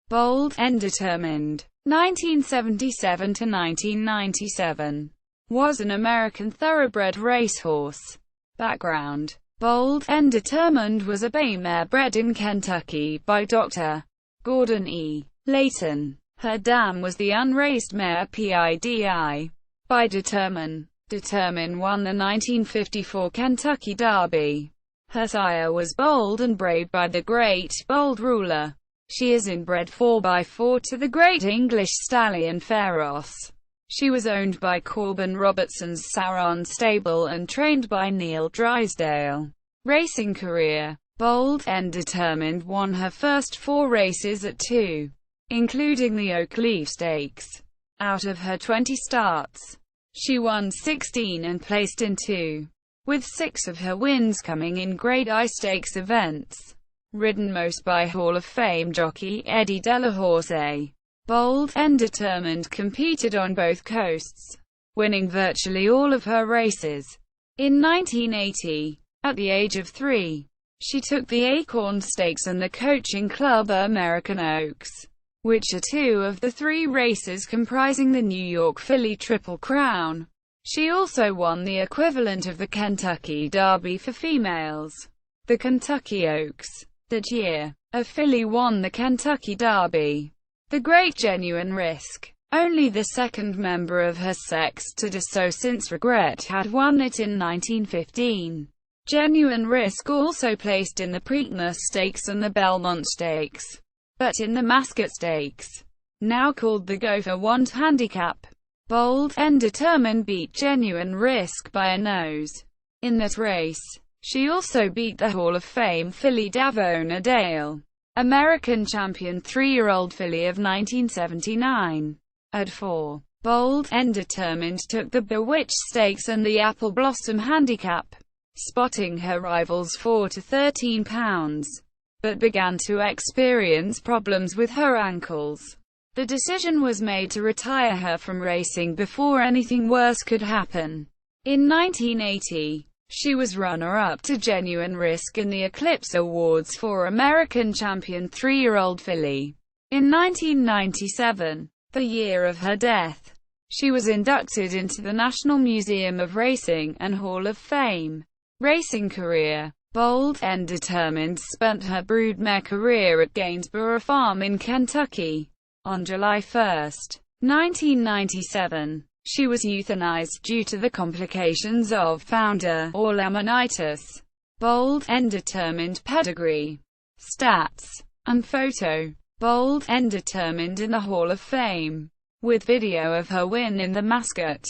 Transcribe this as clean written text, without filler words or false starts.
bold, and determined. 1977 to 1997. Was an American Thoroughbred racehorse. Background: Bold and Determined was a bay mare bred in Kentucky by Dr. Gordon E. Layton. Her dam was the unraced mare Pidi. By Determine won the 1954 Kentucky Derby. Her sire was Bold and Brave by the Great Bold Ruler. She is inbred 4x4 to the Great English Stallion Pharos. She was owned by Corbin Robertson's Saron stable and trained by Neil Drysdale. Racing career: Bold and Determined won her first 4 races at 2, including the Oak Leaf Stakes. Out of her 20 starts, she won 16 and placed in 2, with 6 of her wins coming in Grade I Stakes events. Ridden most by Hall of Fame jockey Eddie Delahorse, Bold and Determined competed on both coasts, winning virtually all of her races. In 1980, at the age of 3, she took the Acorn Stakes and the coaching club American Oaks, which are 2 of the 3 races comprising the New York Filly Triple Crown. She also won the equivalent of the Kentucky Derby for females, the Kentucky Oaks. That year, a filly won the Kentucky Derby. The Great Genuine Risk, only the second member of her sex to do so since Regret had won it in 1915. Genuine Risk also placed in the Preakness Stakes and the Belmont Stakes, but in the Mascot Stakes, now called the Gopher Wand Handicap. Bold and Determined beat Genuine Risk by a nose. In that race, she also beat the Hall of Fame filly Davona Dale, American champion 3-year-old filly of 1979. At 4, Bold and Determined took the Bewitched Stakes and the Apple Blossom Handicap, spotting her rivals 4 to 13 pounds, but began to experience problems with her ankles. The decision was made to retire her from racing before anything worse could happen. In 1980, she was runner-up to Genuine Risk in the Eclipse Awards for American Champion 3-year-old filly. In 1997, the year of her death, she was inducted into the National Museum of Racing and Hall of Fame. Racing career: Bold and Determined spent her broodmare career at Gainsborough Farm in Kentucky. On July 1, 1997, she was euthanized due to the complications of founder or laminitis. Bold and Determined pedigree, stats, and photo. Bold and Determined in the Hall of Fame, with video of her win in the Mascot.